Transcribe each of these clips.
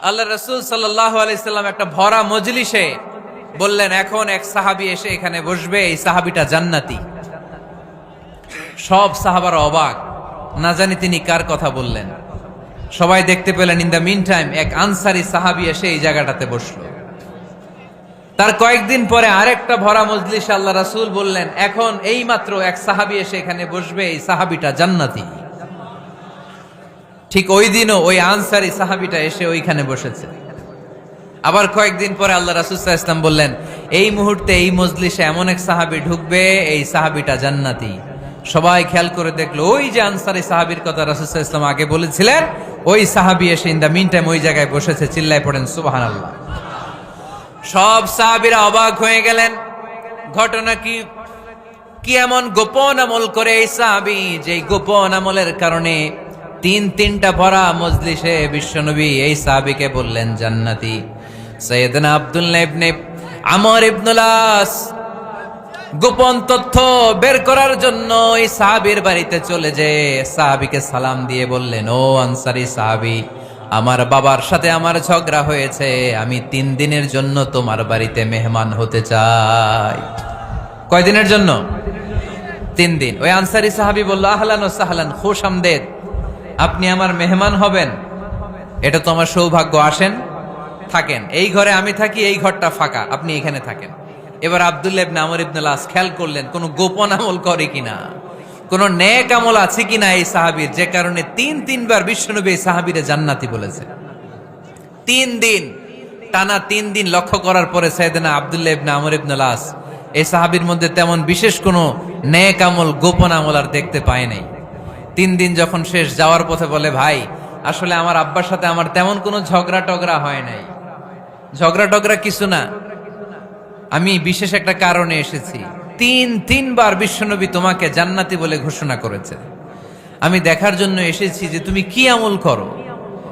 আল্লাহ রাসূল সাল্লাল্লাহু আলাইহি সাল্লাম একটা ভরা মজলিসে বললেন, এখন এক সাহাবী এসে এখানে বসবে, এই সাহাবীটা জান্নাতি। সব সাহাবারা অবাক, না জানি তিনি কার কথা বললেন। সবাই দেখতে পেলেন ইন দ্য মিন টাইম এক আনসারী সাহাবী এসে এই জায়গাটাতে বসলো। তার কয়েকদিন পরে আরেকটা ভরা মজলিসে আল্লাহ রাসূল বললেন, এখন এই মাত্র এক সাহাবী এসে এখানে বসবে, এই সাহাবীটা জান্নাতি। ঠিক ওই দিনও ওই আনসারী সাহাবীটা এসে ওইখানে বসেছে। আবার কয়েকদিন পরে আল্লাহ রাসূল সাল্লাল্লাহু আলাইহি ওয়াসাল্লাম বললেন, এই মুহূর্তে এই মজলিসে এমন এক সাহাবী ঢুকবে, এই সাহাবীটা জান্নাতি। সবাই খেয়াল করে দেখলো, ওই যে আনসারী সাহাবীর কথা রাসূল সাল্লাল্লাহু আলাইহি ওয়াসাল্লাম আগে বলেছিলেন, ওই সাহাবী এসে ইন দ্য মিন টাইম ওই জায়গায় বসেছে। চিল্লায় পড়েন সুবহানাল্লাহ। সব সাহাবীরা অবাক হয়ে গেলেন। ঘটনা কি? কি এমন গোপন আমল করে এই সাহাবী, যে গোপন আমলের কারণে তিনটা ভরা মজলিসে বিশ্বনবী এই সাহাবীকে বললেন জান্নাতি। সাইয়েদনা আব্দুল্লাহ ইবনে আমর ইবনুল আস গোপন তথ্য বের করার জন্য এই সাহাবীর বাড়িতে চলে যেয়ে সাহাবীকে সালাম দিয়ে বললেন, ও আনসারী সাহাবী, আমার বাবার সাথে আমার ঝগড়া হয়েছে, আমি 3 দিনের জন্য তোমার বাড়িতে মেহমান হতে চাই। কয়দিনের জন্য? 3 দিন। ওই আনসারী সাহাবী বলল, আহলান ওয়া সাহলান, খুশআমদেদ, আপনি আমার মেহমান হবেন, এটা তো আমার সৌভাগ্য। আসেন, থাকেন, এই ঘরে আমি থাকি, এই ঘরটা ফাঁকা, আপনি এখানে থাকেন। এবার আব্দুল্লাহ ইবনে আমর ইবনুল আস খেয়াল করলেন কোন গোপন আমল করে কিনা, কোন নেক আমল আছে কিনা এই সাহাবীর, যে কারণে 3বার বিশ্বনবী এই সাহাবীরে জান্নাতি বলেছে। 3 দিন টানা 3 দিন লক্ষ্য করার পরে সাইয়েদনা আব্দুল্লাহ ইবনে আমর ইবনুল আস এই সাহাবীর মধ্যে তেমন বিশেষ কোনো নেক আমল, গোপন আমল আর দেখতে পায় নাই। 3 দিন যখন শেষ, যাওয়ার পথে বলে, ভাই আসলে আমার আব্বার সাথে আমার তেমন কোনো ঝগড়া টগড়া হয় নাই, ঝগড়া টগড়া কিছু না, আমি বিশেষ একটা কারণে এসেছি। 3বার বিশ্বনবী তোমাকে জান্নাতি বলে ঘোষণা করেছে, আমি দেখার জন্য এসেছি যে তুমি কি আমল করো।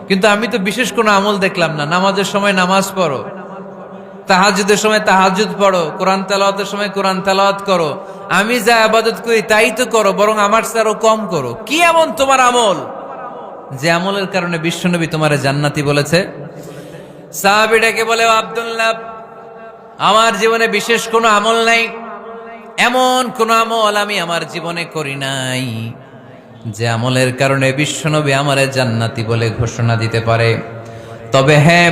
কিন্তু আমি তো বিশেষ কোনো আমল দেখলাম না। নামাজের সময় নামাজ পড়ো, তাহাজ্জুদের সময় তাহাজ্জুদ পড়ো, কোরআন তেলাওয়াতের সময় কোরআন তেলাওয়াত করো, আমি যা ইবাদত করি তাই তো করো, বরং আমার চেয়ে আরো কম করো। কি এমন তোমার আমল যে আমলের কারণে বিশ্বনবী তোমারে জান্নাতি বলেছে? সাহাবীটাকে বলে, আব্দুল্লাহ, আমার জীবনে বিশেষ কোনো আমল নাই, এমন কোন আমল আমি আমার জীবনে করি নাই যে আমলের কারণে বিশ্বনবী আমারে জান্নাতি বলে ঘোষণা দিতে পারে। তবে হ্যাঁ,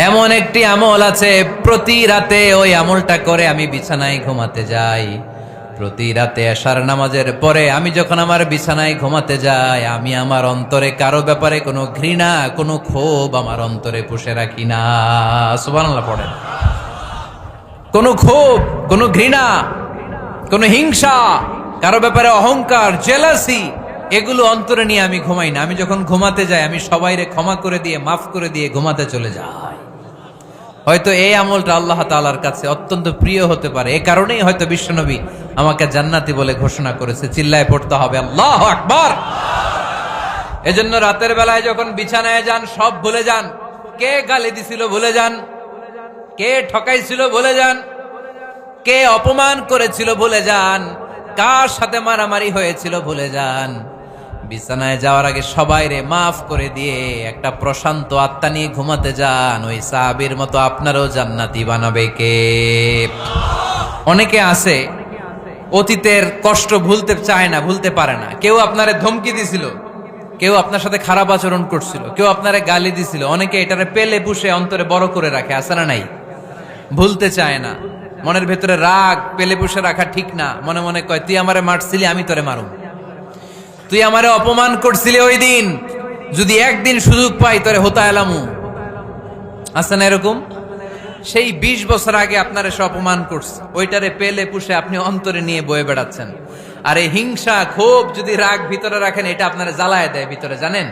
এমন একটি আমল আছে, প্রতি রাতে ওই আমলটা করে আমি বিছানায় ঘুমাতে যাই। প্রতি রাতে এশার নামাজের পরে আমি যখন আমার বিছানায় ঘুমাতে যাই, আমি আমার অন্তরে কারো ব্যাপারে কোনো ঘৃণা, কোনো ক্ষোভ আমার অন্তরে পুষে রাখি না। সুবহানাল্লাহ পড়েন। কোনো ক্ষোভ, কোনো ঘৃণা, কোনো হিংসা, কারো ব্যাপারে অহংকার, জেলাসি, এগুলো অন্তরে নিয়ে আমি ঘুমাই না। আমি যখন ঘুমাতে যাই, আমি সবাইরে ক্ষমা করে দিয়ে, মাফ করে দিয়ে ঘুমাতে চলে যাই। হয়তো এই আমলটা আল্লাহ তাআলার কাছে অত্যন্ত প্রিয় হতে পারে, এ কারণেই হয়তো বিশ্বনবী আমাকে জান্নাতি বলে ঘোষণা করেছে। চিল্লায় পড়তে হবে আল্লাহু আকবার। এজন্য রাতের বেলায় যখন বিছানায় যান, সব ভুলে যান। কে গালি দিছিল ভুলে যান, কে ঠকাইছিল ভুলে যান, কে অপমান করেছিল ভুলে যান, কার সাথে মারামারি হয়েছিল ভুলে যান। বিছানায় যাওয়ার আগে সবাইরে মাফ করে দিয়ে একটা প্রশান্ত আত্মা নিয়ে ঘুমাতে যান। ওই সাহাবীর মতো আপনারও জান্নাতি বানাবে কে? অনেকে আছে অতীতের কষ্ট ভুলতে চায় না, ভুলতে পারে না। কেউ আপনারে ধমকি দিছিল, কেউ আপনার সাথে খারাপ আচরণ করছিল, কেউ আপনারে গালি দিছিল, অনেকে এটারে পেলে পুষে অন্তরে বড় করে রাখে, আছে না নাই? ভুলতে চায় না। মনের ভেতরে রাগ পেলে পুষে রাখা ঠিক না। মনে মনে কয়, তুই আমারে মারছিলি, আমি তোরে মারুম, তুই আমারে অপমান করছিলি ওই দিন, যদি একদিন সুযোগ পাই তোরে হতা এলামু। আছে না এরকম? সেই 20 বছর আগে আপনার এসে অপমান করছে, ওইটারে পেলে পুষে আপনি অন্তরে নিয়ে বয়ে বেড়াচ্ছেন। আর এই হিংসা, ক্ষোভ, যদি রাগ ভিতরে রাখেন, এটা আপনারা জ্বালায় দেয় ভিতরে, জানেন?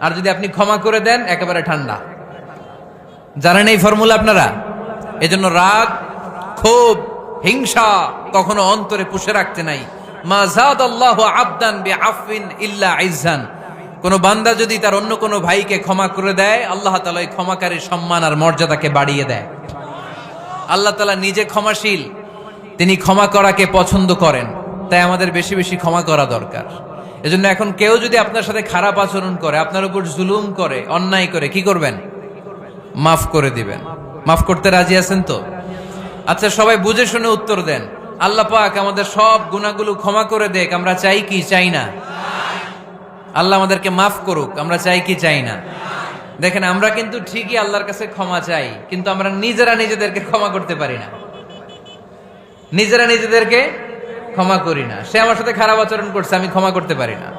আর যদি আপনি ক্ষমা করে দেন, একেবারে ঠান্ডা। জানেন এই ফর্মুলা আপনারা? এজন্য রাগ, ক্ষোভ, হিংসা কখনো অন্তরে পুষে রাখতে নাই। মা যাদাল্লাহু আবদান বিআফওয়িন ইল্লা ইজ্জান। কোন বান্দা যদি তার অন্য কোন ভাইকে ক্ষমা করে দেয়, আল্লাহ তাআলা এই ক্ষমাকারীর সম্মান আর মর্যাদাকে বাড়িয়ে দেয়। আল্লাহ তাআলা নিজে ক্ষমাশীল, তিনি ক্ষমা করাকে পছন্দ করেন। তাই আমাদের বেশি বেশি ক্ষমা করা দরকার। এজন্য এখন কেউ যদি আপনার সাথে খারাপ আচরণ করে, আপনার উপর জুলুম করে, অন্যায় করে, কি করবেন? মাফ করে দিবেন। মাফ করতে রাজি আছেন তো? আচ্ছা, সবাই বুঝে শুনে উত্তর দেন। আল্লাহ পাক আমাদের সব গুনাহগুলো ক্ষমা করে দেখ, আমরা চাই কি চাই না? আল্লাহ আমাদেরকে মাফ করুক, আমরা চাই কি চাই না? দেখেন, আমরা কিন্তু ঠিকই আল্লাহর কাছে ক্ষমা চাই, কিন্তু আমরা নিজেরা নিজেদেরকে ক্ষমা করতে পারি না। নিজেরা নিজেদেরকে ক্ষমা করি না। সে আমার সাথে খারাপ আচরণ করছে, আমি ক্ষমা করতে পারি না।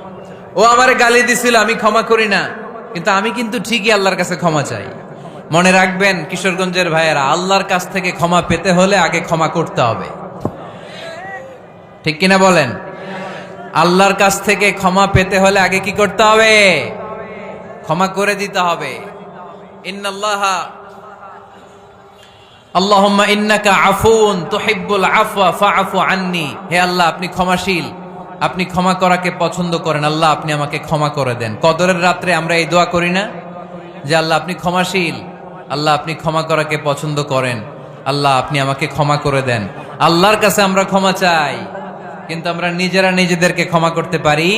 ও আমারে গালি দিছিল, আমি ক্ষমা করি না, কিন্তু আমি কিন্তু ঠিকই আল্লাহর কাছে ক্ষমা চাই। মনে রাখবেন কিশোরগঞ্জের ভাইয়েরা, আল্লাহর কাছ থেকে ক্ষমা পেতে হলে আগে ক্ষমা করতে হবে। ঠিক কিনা বলেন? আল্লাহর কাছ থেকে ক্ষমা পেতে হলে আগে কি করতে হবে? ক্ষমা করে দিতে হবে। ইন্নাল্লাহা আল্লাহুম্মা ইন্নাকা আফুন তুহিব্বুল আফওয়া ফাআফু আন্নি। হে আল্লাহ, আপনি ক্ষমাশীল, আপনি ক্ষমা করাকে পছন্দ করেন। আল্লাহ, আপনি আমাকে ক্ষমা করে দেন। কদরের রাত্রে আমরা এই দোয়া করি না যে আল্লাহ আপনি ক্ষমাশীল, আল্লাহ আপনি ক্ষমা করাকে পছন্দ করেন, আল্লাহ আপনি আমাকে ক্ষমা করে দেন। আল্লাহর কাছে আমরা ক্ষমা চাই, কিন্তু আমরা নিজেরা নিজেদেরকে ক্ষমা করতে পারি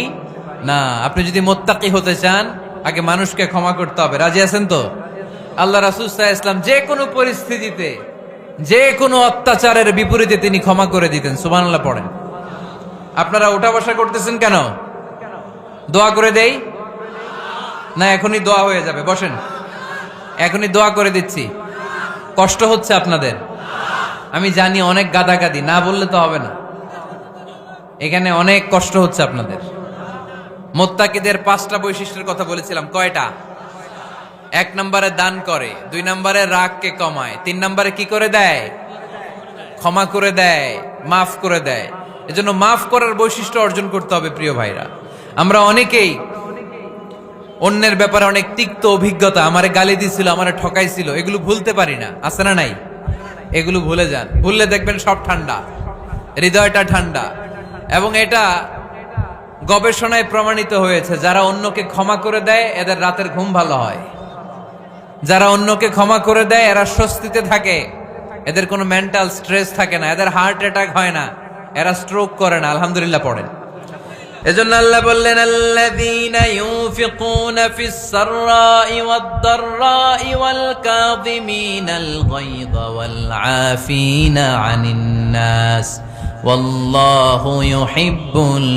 না। আপনি যদি মুত্তাকি হতে চান, আগে মানুষকে ক্ষমা করতে হবে। রাজি আছেন তো? আল্লাহ রাসূল সাল্লাল্লাহু আলাইহি ওয়াসাল্লাম যে কোনো পরিস্থিতিতে, যে কোনো অত্যাচারের বিপরীতে তিনি ক্ষমা করে দিতেন। সুবহানাল্লাহ পড়েন। আপনারা ওঠা বসা করতেছেন কেন? দোয়া করে দেই না? এখনই দোয়া হয়ে যাবে, বসেন। এখনই দোয়া করে দিচ্ছি। কষ্ট হচ্ছে আপনাদের? আমি জানি অনেক গাদাগাদি, না বললে তো হবে না। এখানে অনেক কষ্ট হচ্ছে আপনাদের। মুত্তাকিদের 5টা বৈশিষ্ট্যের কথা বলেছিলাম, কয়টা? 1 নম্বরে দান করে, 2 নম্বরে রাগকে কমায়, 3 নম্বরে কি করে দেয়? ক্ষমা করে দেয়, মাফ করে দেয়। এজন্য মাফ করার বৈশিষ্ট্য অর্জন করতে হবে প্রিয় ভাইরা। আমরা অনেকেই অন্যের ব্যাপারে অনেক তিক্ত অভিজ্ঞতা, আমারে গালি দিছিল, আমারে ঠকাইছিল, এগুলো ভুলতে পারি না। আছে না নাই? এগুলো ভুলে যান। ভুললে দেখবেন সব ঠান্ডা, হৃদয়টা ঠান্ডা। এবং এটা গবেষণায় প্রমাণিত হয়েছে, যারা অন্যকে ক্ষমা করে দেয় এদের রাতের ঘুম ভালো হয়। যারা অন্যকে ক্ষমা করে দেয় এরা স্বস্তিতে থাকে, এদের কোনো মেন্টাল স্ট্রেস থাকে না, এদের হার্ট অ্যাটাক হয় না, এরা স্ট্রোক করে না। আলহামদুলিল্লাহ পড়েন। এজন্য আল্লাহ বললেন, আল্লাযীনা ইউনফিকুনা ফিস সাররাই ওয়াদ দাররাই ওয়াল কাযিমিনাল গায়যা ওয়াল আফিনা আনিন নাস ওয়াল্লাহু ইউহিব্বুল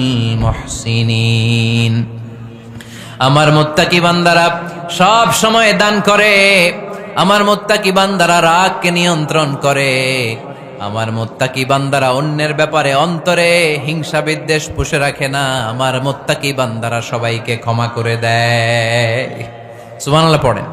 মুহসিনিন। আমার মুত্তাকি বান্দারা সব সময় দান করে, আমার মুত্তাকি বান্দারা রাগকে নিয়ন্ত্রণ করে, আমার মুত্তাকি বান্দারা অন্যের ব্যাপারে অন্তরে হিংসা বিদ্বেষ পুষে রাখে না, আমার মুত্তাকি বান্দারা সবাইকে ক্ষমা করে দেয়। সুবহানাল্লাহ পড়েন।